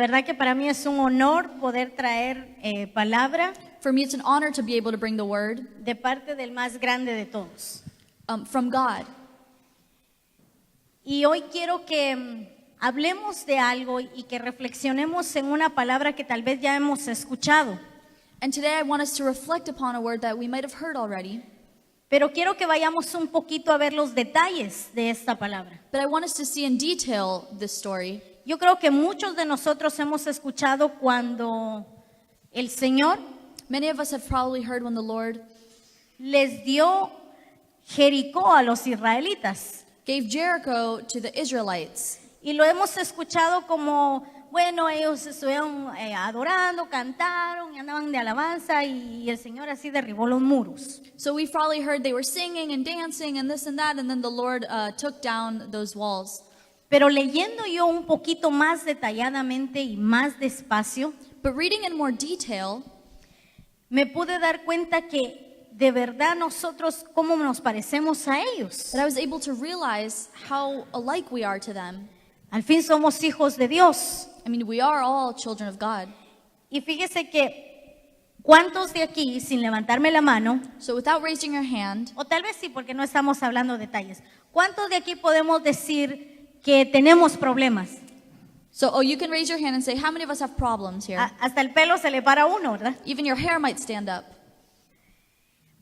verdad que para mí es un honor poder traer palabra For me, it's an honor to be able to bring the word de parte del más grande de todos. from God. Y hoy quiero que hablemos de algo y que reflexionemos en una palabra que tal vez ya hemos escuchado. And today I want us to reflect upon a word that we might have heard already, Pero quiero que vayamos un poquito a ver los detalles de esta palabra. but I want us to see in detail this story. Yo creo que muchos de nosotros hemos escuchado cuando el Señor Many of us have probably heard when the Lord les dio Jericó a los israelitas. gave Jericho to the Israelites. Y lo hemos escuchado como, bueno, ellos estuvieron adorando, cantaron y andaban de alabanza y el Señor así derribó los muros. So we've probably heard they were singing and dancing and this and that, and then the Lord took down those walls. Pero leyendo yo un poquito más detalladamente y más despacio, But reading in more detail, me pude dar cuenta que de verdad nosotros cómo nos parecemos a ellos. that I was able to realize how alike we are to them. Al fin somos hijos de Dios. I mean, we are all children of God. Y fíjese que ¿cuántos de aquí, sin levantarme la mano, So without raising your hand, o tal vez sí porque no estamos hablando detalles, cuántos de aquí podemos decir que tenemos problemas? you can raise your hand and say, how many of us have problems here? Hasta el pelo se le para a uno, ¿verdad? Even your hair might stand up.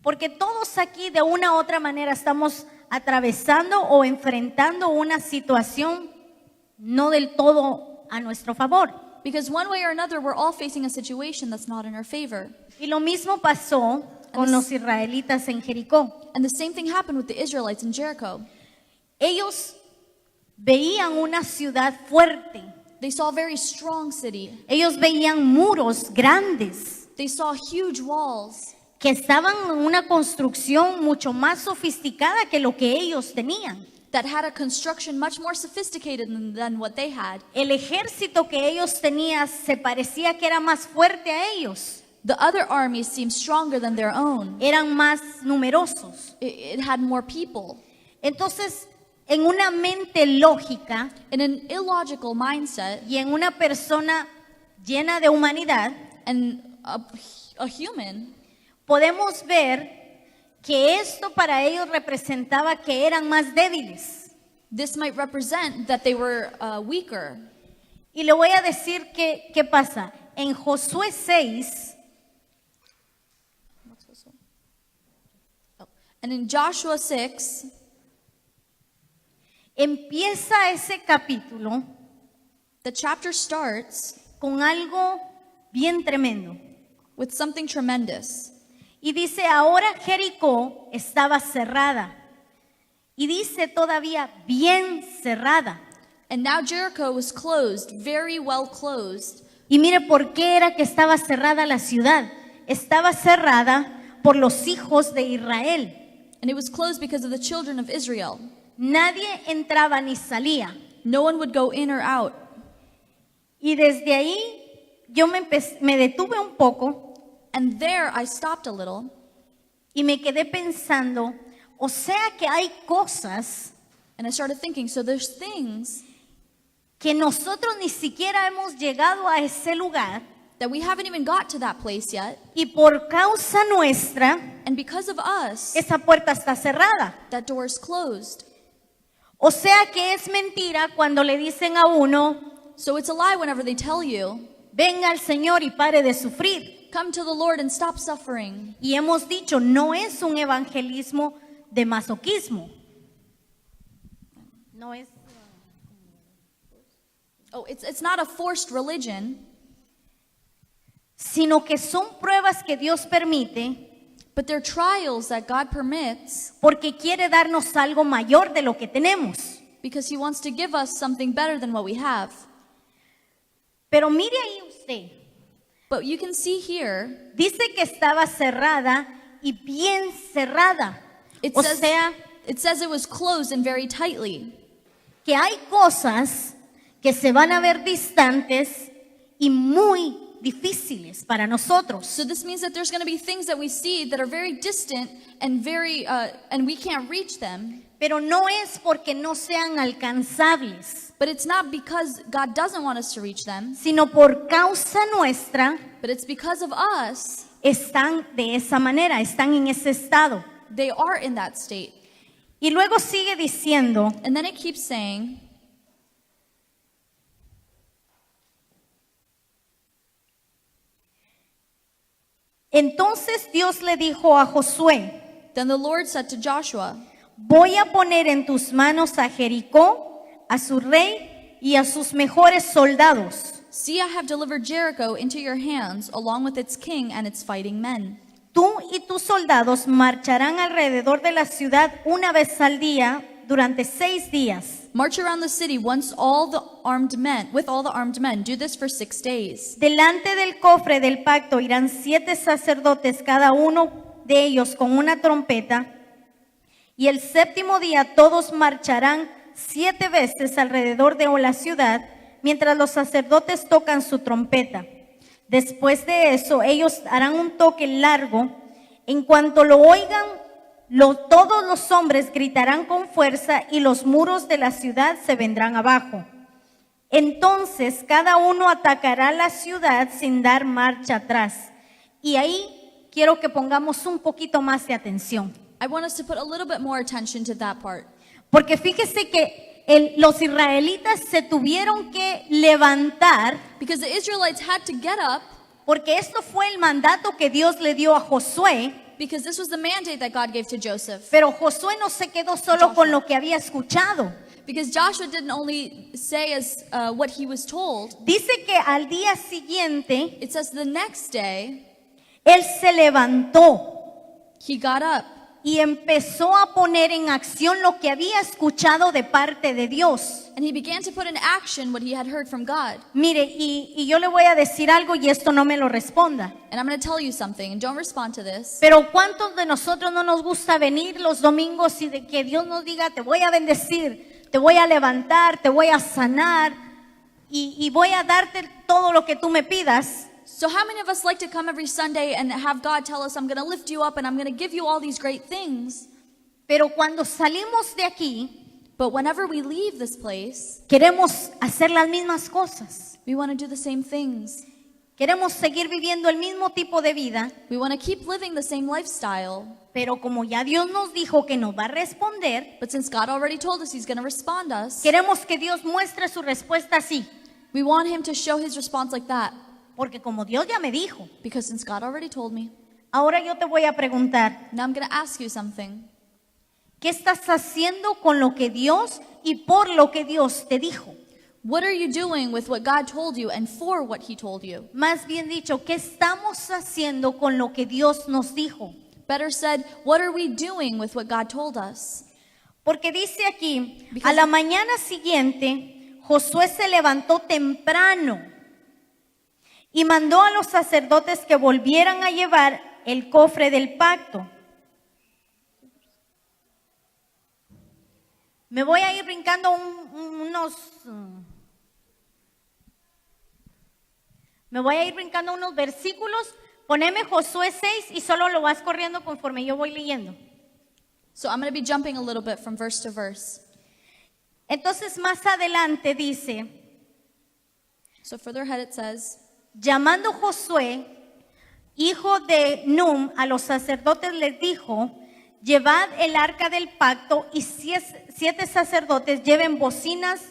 Porque todos aquí de una u otra manera estamos atravesando o enfrentando una situación no del todo a nuestro favor. Because one way or another, we're all facing a situation that's not in our favor. Y lo mismo pasó con los israelitas en Jericó. And the same thing happened with the Israelites in Jericho. Ellos veían una ciudad fuerte. They saw a very strong city. Ellos veían muros grandes They saw huge walls que estaban en una construcción mucho más sofisticada que lo que ellos tenían. that had a construction much more sophisticated than what they had. El ejército que ellos tenían se parecía que era más fuerte a ellos. The other armies seemed stronger than their own. Eran más numerosos. It had more people. Entonces, en una mente lógica In an illogical mindset, y en una persona llena de humanidad, and a human, podemos ver que esto para ellos representaba que eran más débiles. this might represent that they were weaker. Y le voy a decir qué pasa. En Josué 6, And in Joshua 6, empieza ese capítulo the chapter starts con algo bien tremendo. with something tremendous. Y dice, ahora Jericó estaba cerrada. Y dice todavía bien cerrada. And now Jericho was closed, very well closed. Y mire por qué era que estaba cerrada la ciudad. Estaba cerrada por los hijos de Israel. And it was closed because of the children of Israel. Nadie entraba ni salía. No one would go in or out. Y desde ahí yo me detuve un poco And there I stopped a little, y me quedé pensando, o sea que hay cosas and I started thinking, so there's things que nosotros ni siquiera hemos llegado a ese lugar that we haven't even got to that place yet. y por causa nuestra And because of us, esa puerta está cerrada. that door is closed. O sea que es mentira cuando le dicen a uno, So it's a lie whenever they tell you, venga al Señor y pare de sufrir. come to the Lord and stop suffering. Y hemos dicho, no es un evangelismo de masoquismo. No es, Oh, it's not a forced religion, sino que son pruebas que Dios permite but they're trials that God permits porque quiere darnos algo mayor de lo que tenemos. because He wants to give us something better than what we have. Pero mire ahí usted, But you can see here, dice que estaba cerrada y bien cerrada. it O says, sea, it was closed and very tightly. que hay cosas que se van a ver distantes y muy difíciles para nosotros. So this means that there's going to be things that we see that are very distant and very and we can't reach them. Pero no es porque no sean alcanzables, But it's not because God doesn't want us to reach them, sino por causa nuestra but it's because of us, están de esa manera, están en ese estado. they are in that state. Y luego sigue diciendo, And then it keeps saying, entonces Dios le dijo a Josué, then the Lord said to Joshua, voy a poner en tus manos a Jericó, a su rey y a sus mejores soldados. see, I have delivered Jericho into your hands, along with its king and its fighting men. Tú y tus soldados marcharán alrededor de la ciudad una vez al día durante 6 días. March around the city with all the armed men. Do this for 6 days. Delante del cofre del pacto irán 7 sacerdotes, cada uno de ellos con una trompeta. Y el 7º día todos marcharán 7 veces alrededor de la ciudad, mientras los sacerdotes tocan su trompeta. Después de eso, ellos harán un toque largo. En cuanto lo oigan, todos los hombres gritarán con fuerza y los muros de la ciudad se vendrán abajo. Entonces, cada uno atacará la ciudad sin dar marcha atrás. Y ahí quiero que pongamos un poquito más de atención. I want us to put a little bit more attention to that part. Porque fíjese que los israelitas se tuvieron que levantar, Because the Israelites had to get up, porque esto fue el mandato que Dios le dio a Josué, because this was the mandate that God gave to Joseph. pero Josué no se quedó solo con lo que había escuchado. Because Joshua didn't only say as what he was told. Dice que al día siguiente, It says the next day, él se levantó he got up y empezó a poner en acción lo que había escuchado de parte de Dios. and he began to put in action what he had heard from God. Mire, y yo le voy a decir algo y esto no me lo responda. And I'm going to tell you something, and don't respond to this. Pero ¿cuántos de nosotros no nos gusta venir los domingos y de que Dios nos diga, te voy a bendecir, te voy a levantar, te voy a sanar y voy a darte todo lo que tú me pidas? So how many of us like to come every Sunday and have God tell us, I'm going to lift you up and I'm going to give you all these great things? Pero cuando salimos de aquí, But whenever we leave this place, queremos hacer las mismas cosas. we want to do the same things. Queremos seguir viviendo el mismo tipo de vida, We want to keep living the same lifestyle. pero como ya Dios nos dijo que nos va a responder, But since God already told us he's going to respond us, queremos que Dios muestre su respuesta así. we want him to show his response like that. Porque como Dios ya me dijo, Because since God already told me, ahora yo te voy a preguntar, now I'm going to ask you something. ¿qué estás haciendo con lo que Dios y por lo que Dios te dijo? What are you doing with what God told you and for what he told you? Más bien dicho, ¿qué estamos haciendo con lo que Dios nos dijo? Better said, what are we doing with what God told us? Porque dice aquí, Because- a la mañana siguiente, Josué se levantó temprano y mandó a los sacerdotes que volvieran a llevar el cofre del pacto. Me voy a ir brincando unos versículos. Poneme Josué 6 y solo lo vas corriendo conforme yo voy leyendo. So I'm going to be jumping a little bit from verse to verse. Entonces más adelante dice, So further ahead it says, llamando Josué, hijo de Num, a los sacerdotes les dijo, llevad el arca del pacto y 7 sacerdotes lleven bocinas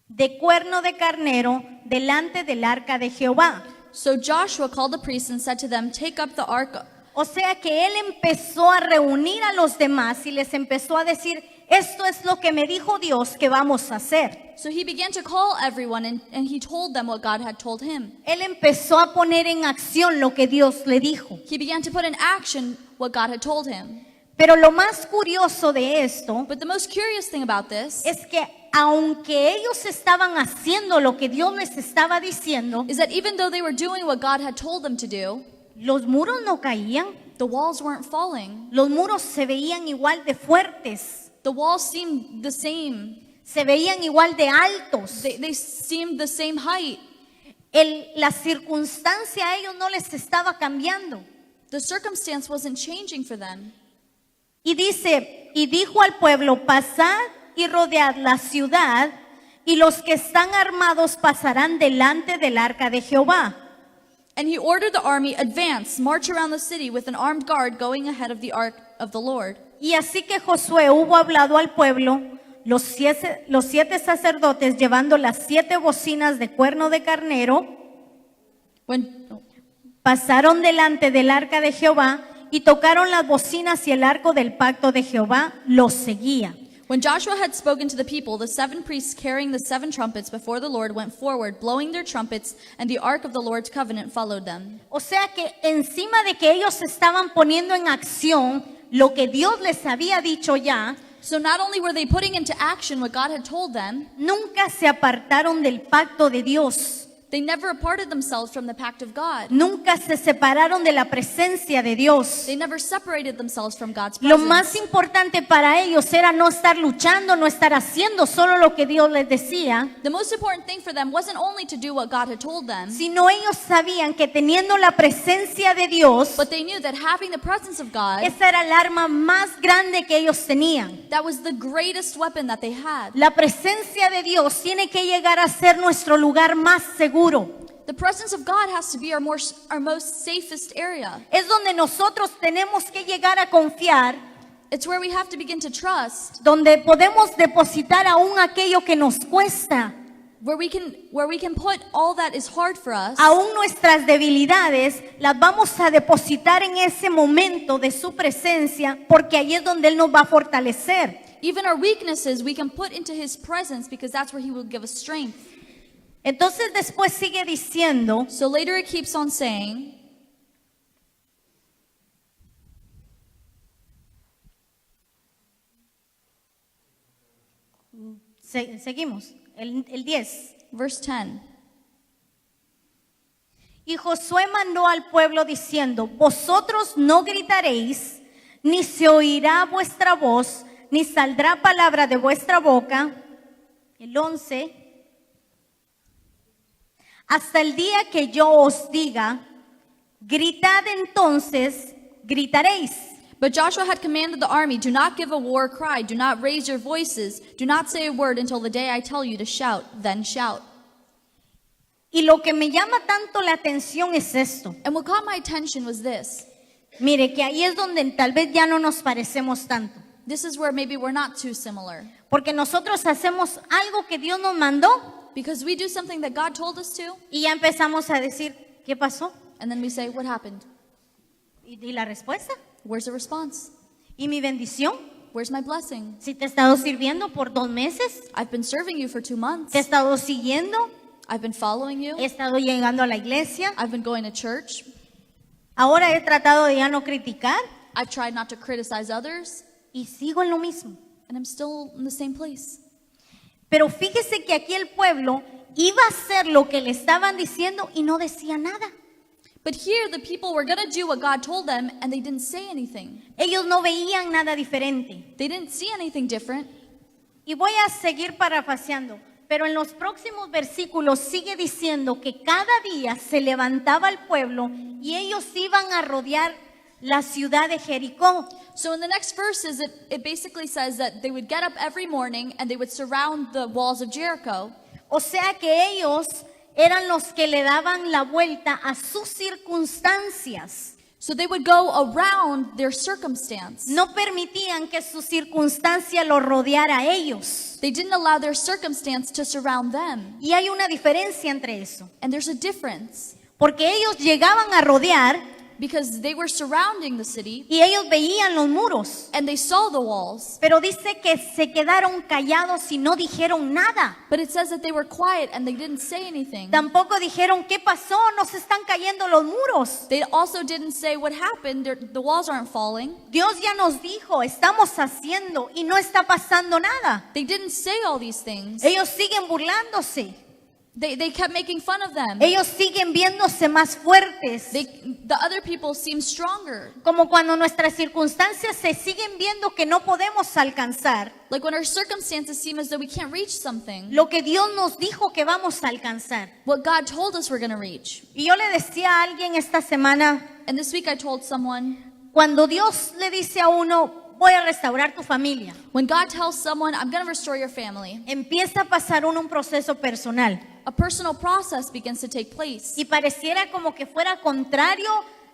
de cuerno de carnero delante del arca de Jehová. So Joshua called the priests and said to them, take up the ark. O sea que él empezó a reunir a los demás y les empezó a decir, esto es lo que me dijo Dios que vamos a hacer. So he began to call everyone and he told them what God had told him. Él empezó a poner en acción lo que Dios le dijo. He began to put in action what God had told him. Pero lo más curioso de esto But the most curious thing about this es que aunque ellos estaban haciendo lo que Dios les estaba diciendo, is that even though they were doing what God had told them to do, los muros no caían, the walls weren't falling. los muros se veían igual de fuertes, The walls seemed the same. se veían igual de altos. They seemed the same height. La circunstancia a ellos no les estaba cambiando. The circumstance wasn't changing for them. Y dice, y dijo al pueblo, pasad y rodead la ciudad, y los que están armados pasarán delante del arca de Jehová. And he ordered the army, advance, march around the city with an armed guard going ahead of the ark of the Lord. Y así que Josué hubo hablado al pueblo, los siete sacerdotes llevando las 7 bocinas de cuerno de carnero, pasaron delante del arca de Jehová y tocaron las bocinas y el arco del pacto de Jehová los seguía. When Joshua had spoken to the people, the 7 priests carrying the 7 trumpets before the Lord went forward, blowing their trumpets, and the ark of the Lord's covenant followed them. O sea que encima de que ellos estaban poniendo en acción lo que Dios les había dicho ya, So not only were they putting into action what God had told them, nunca se apartaron del pacto de Dios. they never aparted themselves from the pact of God. Nunca se separaron de la presencia de Dios. They never separated themselves from God's Lo presence. más importante para ellos era no estar luchando, no estar haciendo solo lo que Dios les decía, The most important thing for them wasn't only to do what God had told them, sino ellos sabían que teniendo la presencia de Dios, but they knew that having the presence of God, esa era el arma más grande que ellos tenían. that was the greatest weapon that they had. La presencia de Dios tiene que llegar a ser nuestro lugar más seguro. The presence of God has to be our most safest area. Es donde nosotros tenemos que llegar a confiar, It's where we have to begin to trust, donde podemos depositar aún aquello que nos cuesta, where we can put all that is hard for us, aún nuestras debilidades, las vamos a depositar en ese momento de su presencia, porque ahí es donde Él nos va a fortalecer. even our weaknesses, we can put into His presence because that's where He will give us strength. Entonces después sigue diciendo, So later it keeps on saying, seguimos, el 10. verse 10. Y Josué mandó al pueblo diciendo, vosotros no gritaréis, ni se oirá vuestra voz, ni saldrá palabra de vuestra boca. El 11. Hasta el día que yo os diga, gritad entonces, gritaréis. But Joshua had commanded the army, do not give a war cry, do not raise your voices, do not say a word until the day I tell you to shout, then shout. Y lo que me llama tanto la atención es esto. And what caught my attention was this. Mire, que ahí es donde tal vez ya no nos parecemos tanto. This is where maybe we're not too similar. Porque nosotros hacemos algo que Dios nos mandó Because we do something that God told us to, y ya empezamos a decir, ¿qué pasó? and then we say, what happened? ¿Y la respuesta? Where's the response? ¿Y mi bendición? Where's my blessing? Si te he estado sirviendo por 2 meses, I've been serving you for 2 months. te he estado siguiendo, I've been following you. he estado llegando a la iglesia, I've been going to church. ahora he tratado de ya no criticar I've tried not to criticize others, y sigo en lo mismo. and I'm still in the same place. Pero fíjese que aquí el pueblo iba a hacer lo que le estaban diciendo y no decía nada. But here, the people were going to do what God told them, and they didn't say anything. Ellos no veían nada diferente. They didn't see anything different. Y voy a seguir parafaseando, pero en los próximos versículos sigue diciendo que cada día se levantaba el pueblo y ellos iban a rodear la ciudad de Jericó. So in the next verses, it basically says that they would get up every morning and they would surround the walls of Jericho. O sea que ellos eran los que le daban la vuelta a sus circunstancias. So they would go around their circumstance. No permitían que su circunstancia los rodeara a ellos. They didn't allow their circumstance to surround them. Y hay una diferencia entre eso. And there's a difference. Porque ellos llegaban a rodear Because they were surrounding the city y ellos veían los muros. and they saw the walls. Pero dice que se quedaron callados y no dijeron nada. But it says that they were quiet and they didn't say anything. Tampoco dijeron, ¿qué pasó? Nos están cayendo los muros. They also didn't say what happened. The walls aren't falling. Dios ya nos dijo, estamos haciendo y no está pasando nada. They didn't say all these things. Ellos siguen burlándose. They kept making fun of them. Ellos siguen viéndose más fuertes. The other people seemed stronger. Como cuando nuestras circunstancias se siguen viendo que no podemos alcanzar Like when our circumstances seem as though we can't reach something, lo que Dios nos dijo que vamos a alcanzar. what God told us we're going to reach. Y yo le decía a alguien esta semana, And this week I told someone, cuando Dios le dice a uno, voy a restaurar tu familia, when God tells someone, I'm going to restore your family, empieza a pasar un proceso personal. a personal process begins to take place. Y pareciera como que fuera contrario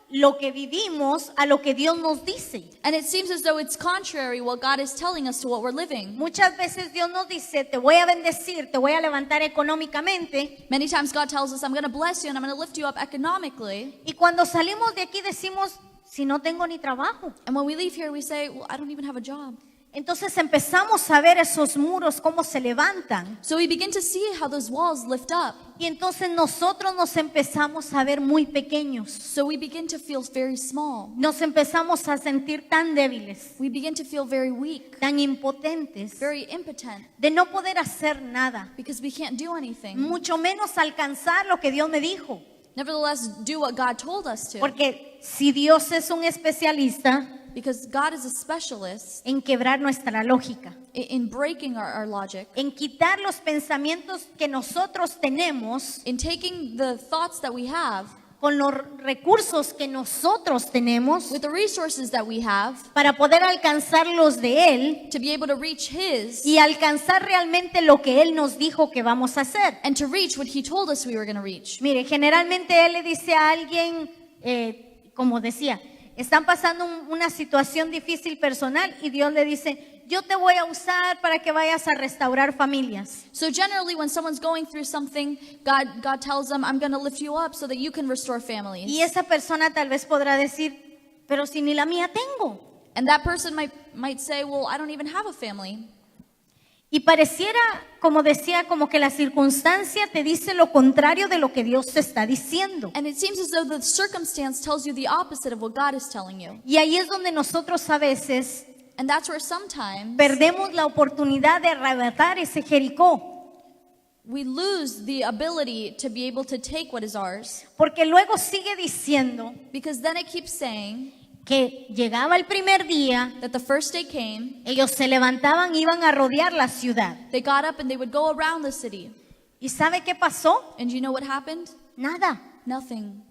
lo que vivimos a lo que Dios nos dice. And it seems as though it's contrary what God is telling us to what we're living. Muchas veces Dios nos dice, te voy a bendecir, te voy a levantar económicamente. Many times God tells us, I'm going to bless you and I'm going to lift you up economically. Y cuando salimos de aquí decimos, si no tengo ni trabajo. And when we leave here, we say, well, I don't even have a job. Entonces empezamos a ver esos muros cómo se levantan. So we begin to see how those walls lift up. Y entonces nosotros nos empezamos a ver muy pequeños. So we begin to feel very small. Nos empezamos a sentir tan débiles, We begin to feel very weak, tan impotentes, very impotent, de no poder hacer nada, because we can't do anything. mucho menos alcanzar lo que Dios me dijo. Nevertheless, do what God told us to. Porque si Dios es un especialista Because God is a specialist en quebrar nuestra lógica, in breaking our logic, en quitar los pensamientos que nosotros tenemos in taking the thoughts that we have con los recursos que nosotros tenemos with the resources that we have para poder alcanzar los de Él to be able to reach His y alcanzar realmente lo que Él nos dijo que vamos a hacer. and to reach what He told us we were going to reach. Mire, generalmente Él le dice a alguien, como decía, están pasando una situación difícil personal y Dios le dice, yo te voy a usar para que vayas a restaurar familias. So generally when someone's going through something, God tells them, I'm going to lift you up so that you can restore families. Y esa persona tal vez podrá decir, pero si ni la mía tengo. And that person might say, well, I don't even have a family. Y pareciera, como decía, como que la circunstancia te dice lo contrario de lo que Dios te está diciendo. And it seems as though the circumstance tells you the opposite of what God is telling you. Y ahí es donde nosotros a veces And that's where sometimes perdemos la oportunidad de arrebatar ese Jericó. we lose the ability to be able to take what is ours. Porque luego sigue diciendo Because then it keeps saying que llegaba el primer día, that the first day came, ellos se levantaban e iban a rodear la ciudad. they got up and they would go around the city. ¿Y sabe qué pasó? And you know what happened? Nada. Nothing.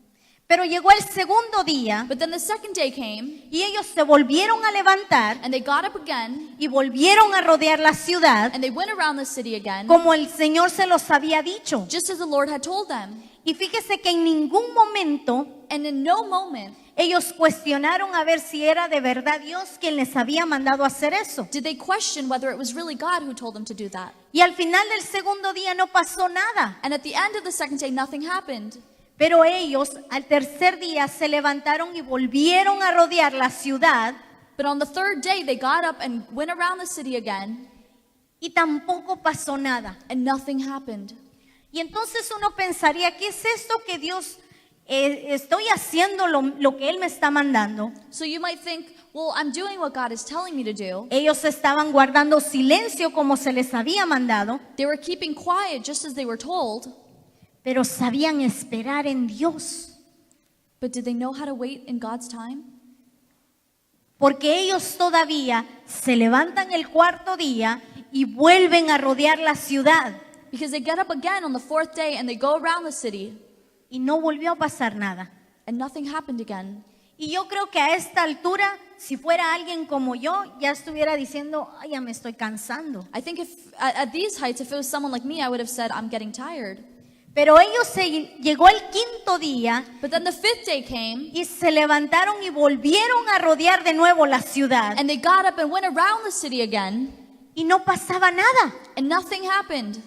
Pero llegó el segundo día But then the second day came y ellos se volvieron a levantar and they got up again y volvieron a rodear la ciudad and they went around the city again, como el Señor se los había dicho. just as the Lord had told them. Y fíjese que en ningún momento And in no moment ellos cuestionaron a ver si era de verdad Dios quien les había mandado hacer eso. did they question whether it was really God who told them to do that. Y al final del segundo día no pasó nada. And at the end of the second day, nothing happened. Pero ellos al tercer día se levantaron y volvieron a rodear la ciudad But on the third day, they got up and went around the city again, y tampoco pasó nada. and nothing happened. Y entonces uno pensaría, ¿qué es esto que Dios estoy haciendo lo que Él me está mandando? So you might think, well, I'm doing what God is telling me to do. Ellos estaban guardando silencio como se les había mandado, They were keeping quiet just as they were told. pero sabían esperar en Dios. But did they know how to wait in God's time? Porque ellos todavía se levantan el cuarto día y vuelven a rodear la ciudad. Because they get up again on the fourth day and they go around the city, Y no volvió a pasar nada. and nothing happened again. Y yo creo que a esta altura, si fuera alguien como yo, ya estuviera diciendo, ay, ya me estoy cansando. I think if at these heights, if it was someone like me, I would have said, I'm getting tired. Pero ellos llegó el quinto día But then the fifth day came, y se levantaron y volvieron a rodear de nuevo la ciudad. and they got up and went around the city again, Y no pasaba nada. and nothing happened.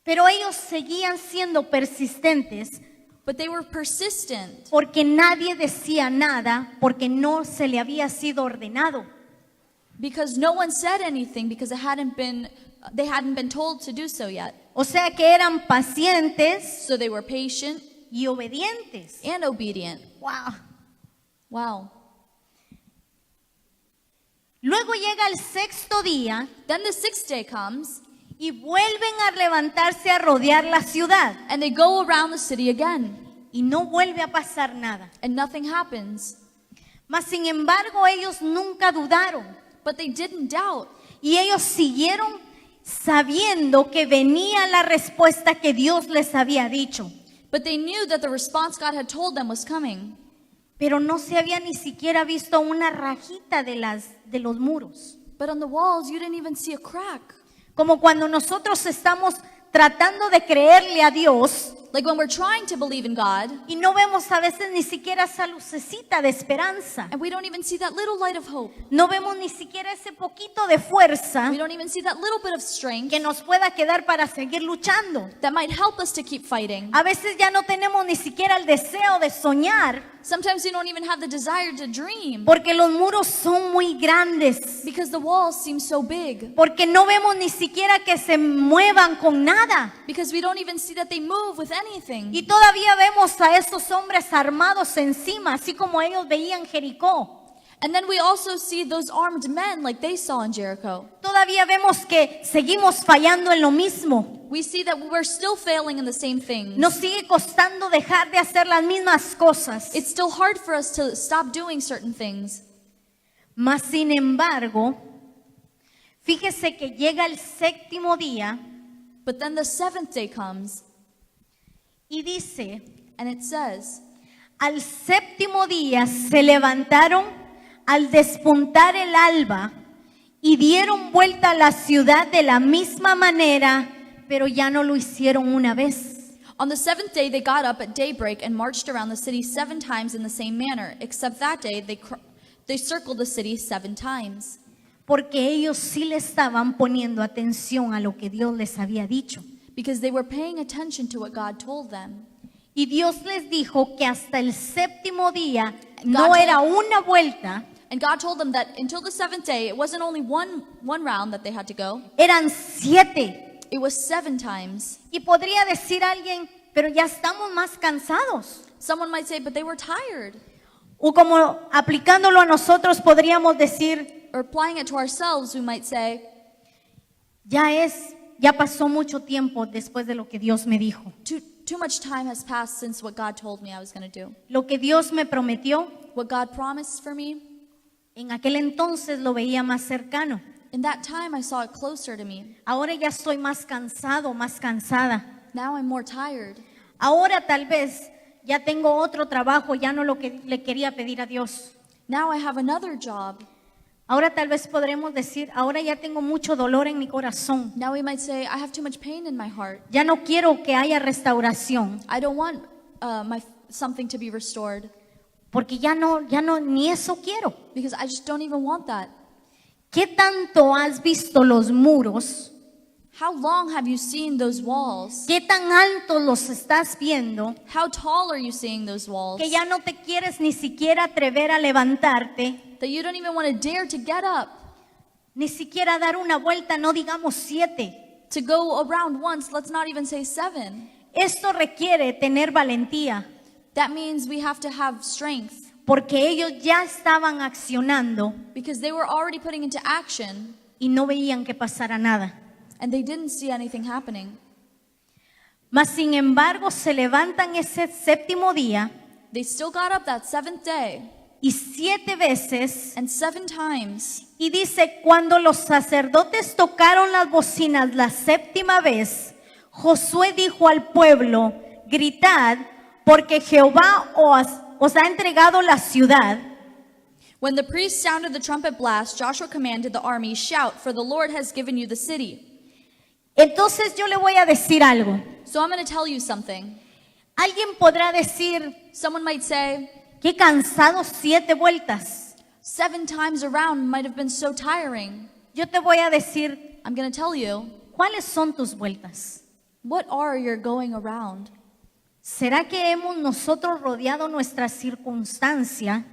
Pero ellos seguían siendo persistentes But they were persistent porque nadie decía nada, porque no se le había sido ordenado. because no one said anything because they hadn't been told to do so yet. O sea que eran pacientes So they were patient y obedientes. and obedient. Wow. Wow. Luego llega el sexto día Then the sixth day comes, y vuelven a levantarse a rodear la ciudad. and they go around the city again, Y no vuelve a pasar nada. and nothing happens. Mas sin embargo ellos nunca dudaron. But they didn't doubt. Y ellos siguieron sabiendo que venía la respuesta que Dios les había dicho. But they knew that the response God had told them was coming. pero no se había ni siquiera visto una rajita de los muros. But on the walls, you didn't even see a crack. Como cuando nosotros estamos tratando de creerle a Dios Like when we're trying to believe in God, y no vemos a veces ni siquiera esa lucecita de esperanza. and we don't even see that little light of hope. No vemos ni siquiera ese poquito de fuerza We don't even see that little bit of strength que nos pueda quedar para seguir luchando. that might help us to keep fighting. A veces ya no tenemos ni siquiera el deseo de soñar Sometimes we don't even have the desire to dream porque los muros son muy grandes, because the walls seem so big, porque no vemos ni siquiera que se muevan con nada. because we don't even see that they move with anything. Y todavía vemos a esos hombres armados encima, así como ellos veían Jericó. And then we also see those armed men like they saw in Jericho. Todavía vemos que seguimos fallando en lo mismo. We see that we're still failing in the same things. Nos sigue costando dejar de hacer las mismas cosas. It's still hard for us to stop doing certain things. Mas sin embargo, fíjese que llega el séptimo día But then the seventh day comes, y dice, and it says, al séptimo día se levantaron al despuntar el alba y dieron vuelta a la ciudad de la misma manera, pero ya no lo hicieron una vez. On the seventh day they got up at daybreak and marched around the city 7 times in the same manner, except that day they circled the city 7 times. Porque ellos sí le estaban poniendo atención a lo que Dios les había dicho. Because they were paying attention to what God told them. Y Dios les dijo que hasta el séptimo día God no told- era una vuelta, And God told them that until the seventh day, it wasn't only one round that they had to go, eran 7. it was 7 times. Y podría decir alguien, pero ya estamos más cansados. Someone might say, but they were tired. O como aplicándolo a nosotros podríamos decir, Or applying it to ourselves, we might say, ya pasó mucho tiempo después de lo que Dios me dijo. too much time has passed since what God told me I was going to do. Lo que Dios me prometió, What God promised for me, en aquel entonces lo veía más cercano. in that time I saw it closer to me. Ahora ya estoy más cansado, más cansada. Now I'm more tired. Ahora tal vez ya tengo otro trabajo, ya no lo que le quería pedir a Dios. Now I have another job. Ahora tal vez podremos decir, ahora ya tengo mucho dolor en mi corazón. Now we might say, I have too much pain in my heart. Ya no quiero que haya restauración, I don't want something to be restored porque ya no, ni eso quiero. because I just don't even want that. ¿Qué tanto has visto los muros? How long have you seen those walls? ¿Qué tan altos los estás viendo? How tall are you seeing those walls? Que ya no te quieres ni siquiera atrever a levantarte, That you don't even want to dare to get up, ni siquiera dar una vuelta, no digamos 7. to go around once, let's not even say 7. Esto requiere tener valentía, That means we have to have strength porque ellos ya estaban accionando because they were already putting into action y no veían que pasara nada. and they didn't see anything happening. Mas sin embargo se levantan ese séptimo día They still got up that 7th day, y 7 veces, and 7 times. y dice, cuando los sacerdotes tocaron las bocinas la séptima vez, Josué dijo al pueblo, gritad, porque Jehová os ha entregado la ciudad. When the priest sounded the trumpet blast, Joshua commanded the army, shout, for the Lord has given you the city. Entonces yo le voy a decir algo. So I'm going to tell you something. Alguien podrá decir, Someone might say, qué cansado 7 vueltas. 7 times around might have been so tiring. Yo te voy a decir, I'm going to tell you, ¿cuáles son tus vueltas? what are your going around? ¿Será que hemos nosotros rodeado nuestra circunstancia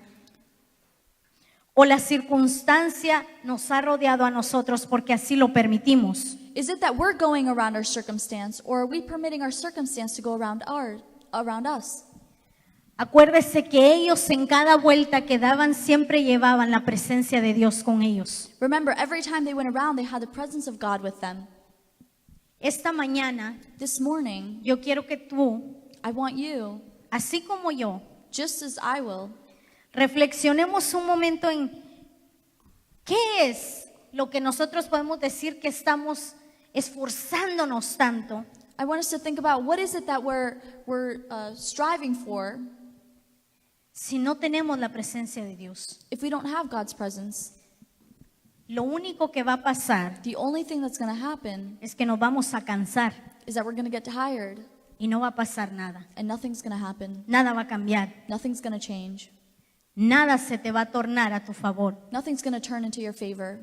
o la circunstancia nos ha rodeado a nosotros porque así lo permitimos? Is it that we're going around our circumstance, or are we permitting our circumstance to go around us? Acuérdese que ellos en cada vuelta que daban siempre llevaban la presencia de Dios con ellos. Remember, every time they went around, they had the presence of God with them. Esta mañana This morning, yo quiero que tú, I want you, así como yo, just as I will, reflexionemos un momento en qué es lo que nosotros podemos decir que estamos esforzándonos tanto. I want us to think about what is it that we're striving for si no tenemos la presencia de Dios? if we don't have God's presence. Lo único que va a pasar The only thing that's going to happen es que nos vamos a cansar is that we're going to get tired y no va a pasar nada. and nothing's going to happen. Nada va a cambiar. Nothing's going to change. Nada se te va a tornar a tu favor. Nothing's going to turn into your favor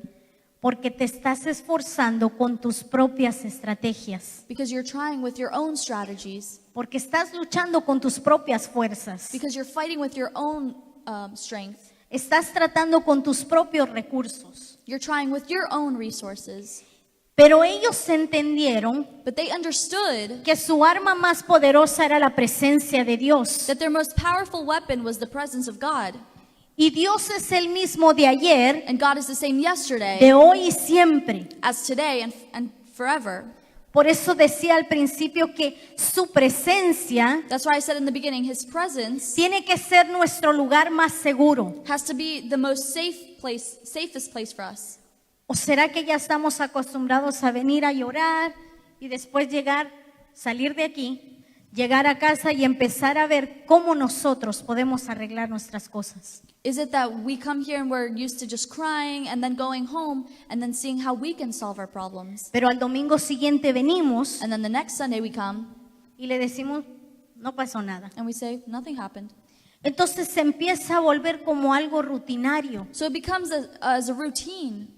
Porque te estás esforzando con tus propias estrategias. because you're trying with your own strategies, Porque estás luchando con tus propias fuerzas. because you're fighting with your own strength. Estás tratando con tus propios recursos. You're trying with your own resources. Pero ellos entendieron But they understood que su arma más poderosa era la presencia de Dios. that their most powerful weapon was the presence of God. Y Dios es el mismo de ayer, And God is the same yesterday de hoy y siempre. as today and forever. Por eso decía al principio que su presencia That's why I said in the beginning, His presence tiene que ser nuestro lugar más seguro. has to be the most safest place for us. ¿O será que ya estamos acostumbrados a venir a llorar y después llegar, salir de aquí, llegar a casa y empezar a ver cómo nosotros podemos arreglar nuestras cosas? Is it that we come here and we're used to just crying and then going home and then seeing how we can solve our problems? Pero al domingo siguiente venimos And then the next Sunday we come y le decimos, no pasó nada. and we say, nothing happened. Entonces se empieza a volver como algo rutinario So it becomes as a routine.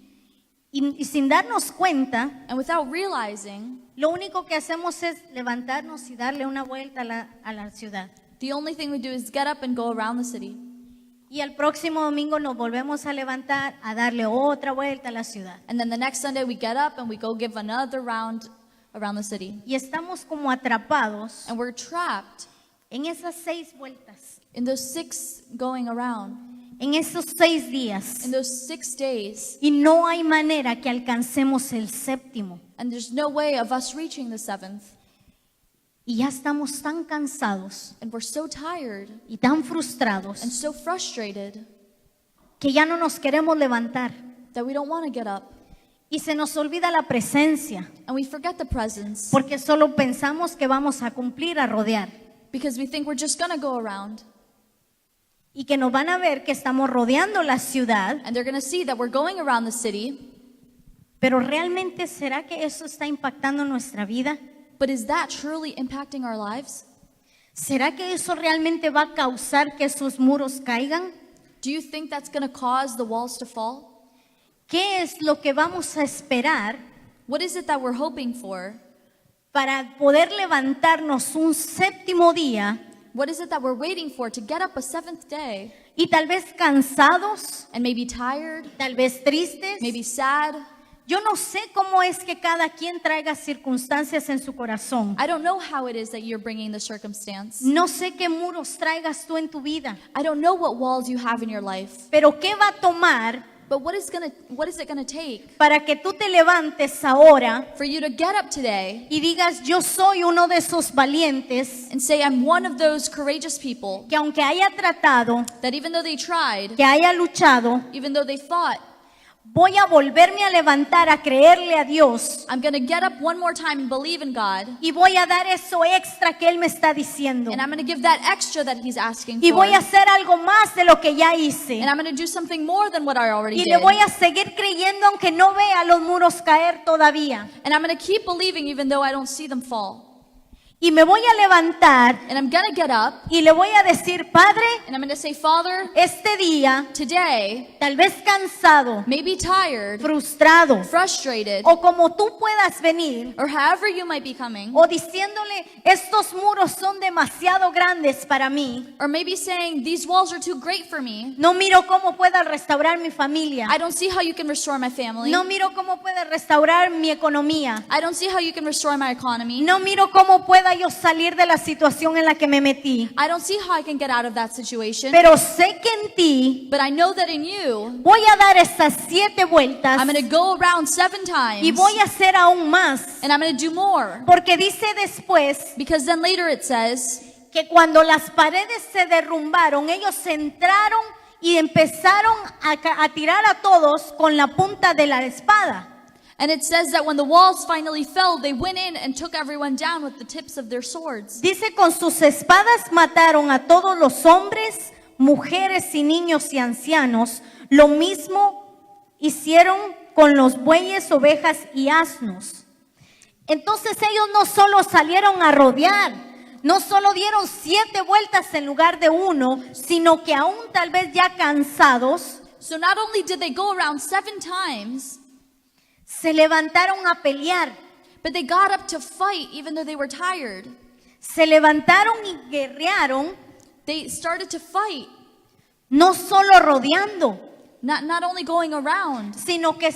y sin darnos cuenta, And without realizing, lo único que hacemos es levantarnos y darle una vuelta a la ciudad. the only thing we do is get up and go around the city. Y el próximo domingo nos volvemos a levantar a darle otra vuelta a la ciudad. And then the next Sunday we get up and we go give another round around the city. Y estamos como atrapados And we're trapped en esas 6 vueltas, in those 6 going around, en esos 6 días. in those 6 days. Y no hay manera que alcancemos el séptimo. And there's no way of us reaching the 7th. Y ya estamos tan cansados And we're so tired y tan frustrados and so frustrated que ya no nos queremos levantar. that we don't want to get up. Y se nos olvida la presencia, And we forget the presence porque solo pensamos que vamos a cumplir, a rodear. because we think we're just going to go around. Y que nos van a ver que estamos rodeando la ciudad. And they're going to see that we're going around the city. Pero realmente, ¿será que eso está impactando nuestra vida? But is that truly impacting our lives? ¿Será que eso realmente va a causar que esos muros caigan? Do you think that's going to cause the walls to fall? ¿Qué es lo que vamos a esperar What is it that we're hoping for? para poder levantarnos un séptimo día What is it that we're waiting for to get up a 7th day y tal vez cansados, and maybe tired, tal vez tristes? maybe sad? Yo no sé cómo es que cada quien traiga circunstancias en su corazón. I don't know how it is that you're bringing the circumstance. No sé qué muros traigas tú en tu vida, I don't know what walls you have in your life. pero ¿qué va a tomar But what is it going to take para que tú te levantes ahora for you to get up today y digas, yo soy uno de esos valientes and say, I'm one of those courageous people que aunque haya tratado, that even though they tried, que haya luchado, even though they fought, voy a volverme a levantar a creerle a Dios I'm going to get up one more time and believe in God, y voy a dar eso extra que Él me está diciendo and I'm going to give that extra that He's asking y for, voy a hacer algo más de lo que ya hice and I'm going to do something more than what I already y did, le voy a seguir creyendo aunque no vea los muros caer todavía and I'm going to keep believing even though I don't see them fall, y me voy a levantar and I'm going to get up, y le voy a decir, Padre, and I'm going to say, Father, este día, today, tal vez cansado, maybe tired, frustrado frustrated, o como tú puedas venir or however you might be coming, o diciéndole, estos muros son demasiado grandes para mí. or maybe saying, these walls are too great for me. No miro cómo pueda restaurar mi familia. I don't see how you can restore my family. No miro cómo puede restaurar mi economía. I don't see how you can restore my economy. No miro cómo pueda yo salir de la situación en la que me metí. I don't see how I can get out of that situation. Pero sé que en ti But I know that in you, voy a dar estas 7 vueltas I'm going to go around 7 times. y voy a hacer aún más. And I'm going to do more. Porque dice después Because then later it says que cuando las paredes se derrumbaron, ellos entraron y empezaron a tirar a todos con la punta de la espada. And it says that when the walls finally fell, they went in and took everyone down with the tips of their swords. Dice, con sus espadas mataron a todos los hombres, mujeres y niños y ancianos. Lo mismo hicieron con los bueyes, ovejas y asnos. Entonces ellos no solo salieron a rodear, no solo dieron 7 vueltas en lugar de 1, sino que aún tal vez ya cansados, So not only did they go around 7 times, se levantaron a pelear. but they got up to fight even though they were tired. Se levantaron y guerrearon, They started to fight, no solo rodeando, not only going around. sino que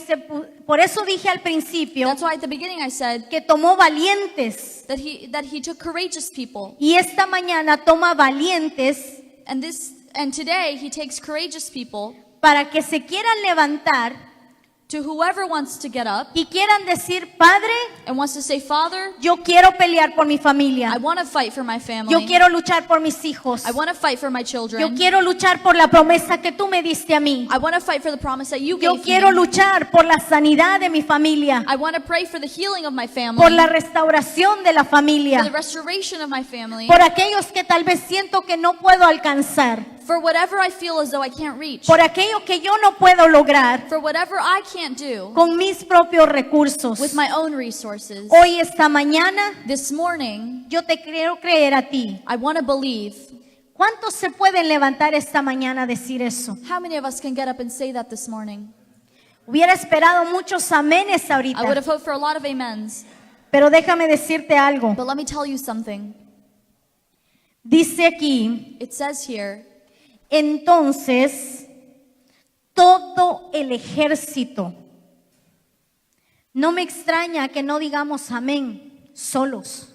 por eso dije al principio That's why at the beginning I said que tomó valientes. that he took courageous people. Y esta mañana toma valientes And today he takes courageous people para que se quieran levantar to whoever wants to get up y quieran decir, Padre, and wants to say, Father, yo quiero pelear por mi familia. I want to fight for my family. Yo quiero luchar por mis hijos. I want to fight for my children. Yo quiero luchar por la promesa que tú me diste a mí. I want to fight for the promise that you Yo gave quiero me. luchar por la sanidad de mi familia, I want to pray for the healing of my family, por la restauración de la for familia, the restoration of my family, por aquellos que tal vez siento que no puedo alcanzar, for whatever I feel as though I can't reach, por aquello que yo no puedo lograr for whatever I can't do con mis propios recursos. with my own resources. Hoy, esta mañana, This morning, yo te quiero creer a ti. I want to believe. ¿Cuántos se pueden levantar esta mañana a decir eso? How many of us can get up and say that this morning? Hubiera esperado muchos amenes I would ahorita, have hoped for a lot of amens, pero déjame decirte algo. but let me tell you something. Dice aquí, It says here, entonces, todo el ejército. No me extraña que no digamos amén solos.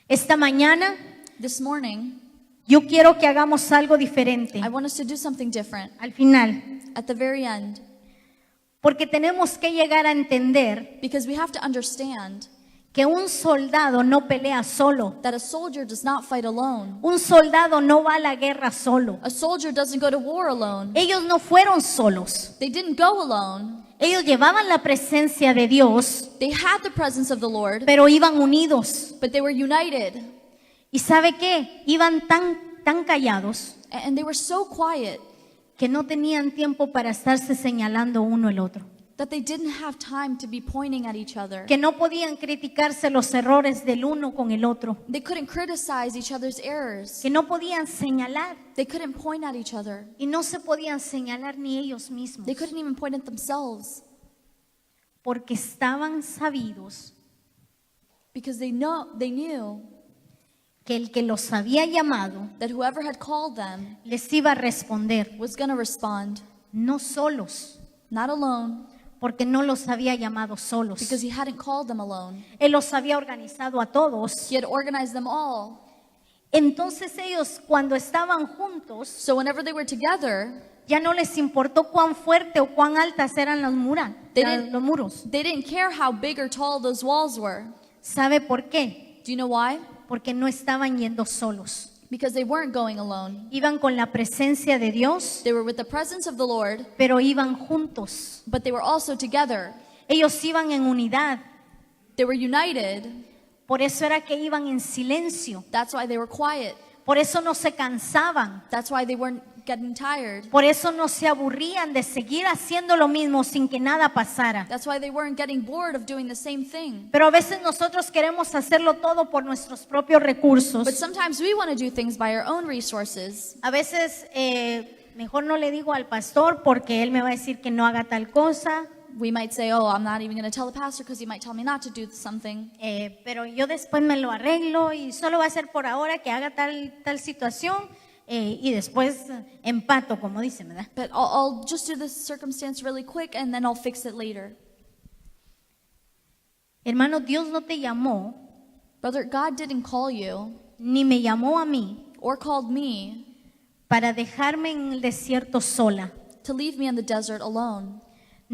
Esta mañana this morning, yo quiero que hagamos algo diferente I want us to do something different al final, at the very end, porque tenemos que llegar a entender because we have to understand que un soldado no pelea solo. that a soldier does not fight alone. Un soldado no va a la guerra solo. A soldier doesn't go to war alone. Ellos no fueron solos. They didn't go alone. Ellos llevaban la presencia de Dios, They had the presence of the Lord, pero iban unidos. but they were united. ¿Y sabe qué? Iban tan callados And they were so quiet que no tenían tiempo para estarse señalando uno el otro. that they didn't have time to be pointing at each other. Que no podían criticarse los errores del uno con el otro. They couldn't criticize each other's errors. Que no podían señalar. They couldn't point at each other. Y no se podían señalar ni ellos mismos. They couldn't even point at themselves Porque estaban sabidos because they knew que el que los había llamado that whoever had called them les iba a responder. was going to respond, No solos. not alone, Porque no los había llamado solos. because he hadn't called them alone. Él los había organizado a todos. He had organized them all. Entonces ellos, cuando estaban juntos, So whenever they were together, ya no les importó cuán fuerte o cuán altas eran los muros. they didn't care how big or tall those walls were. ¿Sabe por qué? Do you know why? Porque no estaban yendo solos. Because they weren't going alone. Iban con la presencia de Dios, They were with the presence of the Lord, pero iban juntos. but they were also together. Ellos iban en unidad. They were united. Por eso era que iban en silencio. That's why they were quiet. Por eso no se cansaban. That's why they weren't getting tired. Por eso no se aburrían de seguir haciendo lo mismo sin que nada pasara. That's why they weren't getting bored of doing the same thing. Pero a veces nosotros queremos hacerlo todo por nuestros propios recursos. But sometimes we want to do things by our own resources. A veces mejor no le digo al pastor porque él me va a decir que no haga tal cosa. We might say, oh, I'm not even going to tell the pastor because he might tell me not to do something. Pero yo después me lo arreglo y solo va a ser por ahora que haga tal situación y después empato, como dicen, ¿verdad? But I'll just do this circumstance really quick and then I'll fix it later. Hermano, Dios no te llamó, Brother, God didn't call you ni me llamó a mí or called me para dejarme en el desierto sola. to leave me in the desert alone.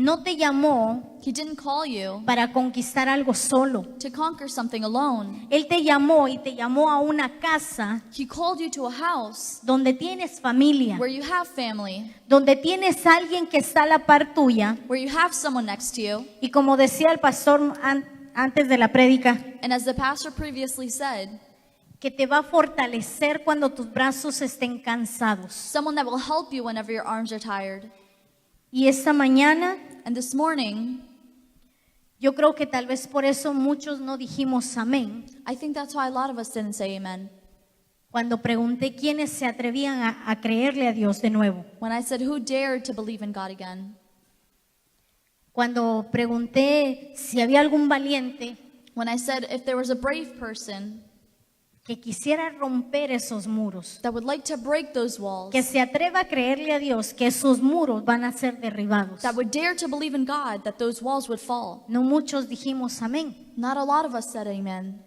no te llamó He didn't call you para conquistar algo solo. to conquer something alone. Él te llamó y te llamó a una casa He called you to a house donde tienes familia, where you have family, donde tienes alguien que está a la par tuya. where you have someone next to you. Y como decía el pastor antes de la prédica, And as the pastor previously said, que te va a fortalecer cuando tus brazos estén cansados. someone that will help you whenever your arms are tired. Y esta mañana, And this morning, yo creo que tal vez por eso muchos no dijimos amén. I think that's why a lot of us didn't say amen. Cuando pregunté quiénes se atrevían a creerle a Dios de nuevo. When I said, who dared to believe in God again? Cuando pregunté si había algún valiente When I said, if there was a brave person que quisiera romper esos muros, that would like to break those walls, que se atreva a creerle a Dios que esos muros van a ser derribados. that would dare to believe in God, that those walls would fall. No muchos dijimos amén, Not a lot of us said amen.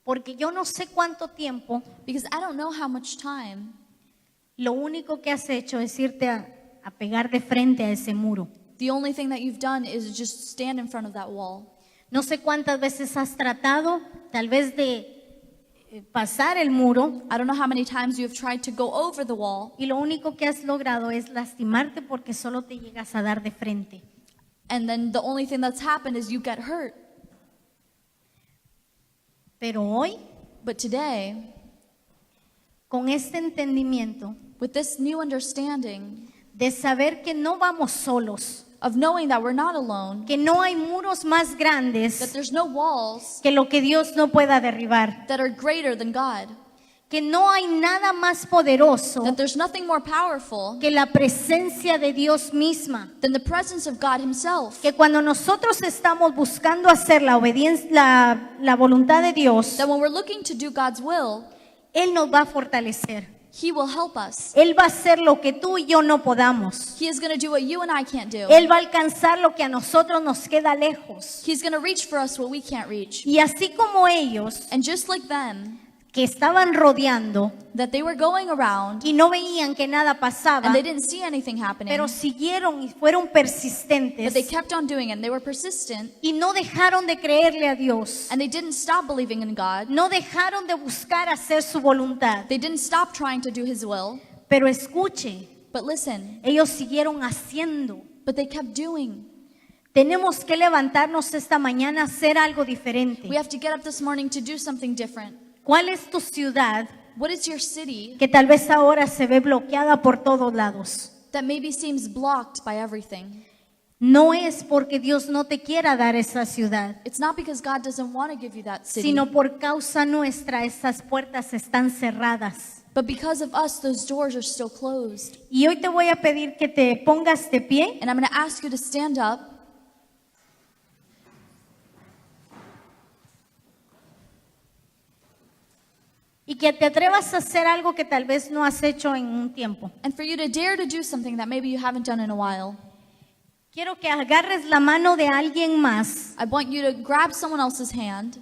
porque yo no sé cuánto tiempo, Because I don't know how much time. lo único que has hecho es irte a pegar de frente a ese muro. The only thing that you've done is just stand in front of that wall. No sé cuántas veces has tratado tal vez de pasar el muro I don't know how many times you have tried to go over the wall, y lo único que has logrado es lastimarte porque solo te llegas a dar de frente. and then the only thing that's happened is you get hurt. Pero hoy, But today, con este entendimiento with this new understanding de saber que no vamos solos, of knowing that we're not alone, que no hay muros más that grandes there's no walls que lo que Dios no pueda derribar, that are greater than God, que no hay nada más poderoso that there's nothing more powerful que la presencia de Dios misma, than the presence of God Himself. que cuando nosotros estamos buscando hacer la obediencia, la voluntad de Dios, That when we're looking to do God's will, Él nos va a fortalecer. He will help us. Él va a hacer lo que tú y yo no podamos. He is going to do what you and I can't do. Él va a alcanzar lo que a nosotros nos queda lejos. He's going to reach for us what we can't reach. Y así como ellos And just like them, que estaban rodeando that they were going around y no veían que nada pasaba, and they didn't see anything happening, pero siguieron y fueron but they persistentes kept on doing it, and they were persistent, y no dejaron de creerle a Dios. and they didn't stop believing in God. No dejaron de buscar hacer su voluntad. They didn't stop trying to do His will. Pero escuche, But listen, ellos siguieron haciendo. but they kept doing. Tenemos que levantarnos esta mañana a hacer algo diferente. We have to get up this morning to do something different. ¿Cuál es tu ciudad What is your city que tal vez ahora se ve bloqueada por todos lados? that maybe seems blocked by everything? No es porque Dios no te quiera dar esa ciudad, It's not because God doesn't want to give you that city, sino por causa nuestra esas puertas están cerradas. but because of us, those doors are still closed. Y hoy te voy a pedir que te pongas de pie And I'm going to ask you to stand up y que te atrevas a hacer algo que tal vez no has hecho en un tiempo. and for you to dare to do something that maybe you haven't done in a while. Quiero que agarres la mano de alguien más I want you to grab someone else's hand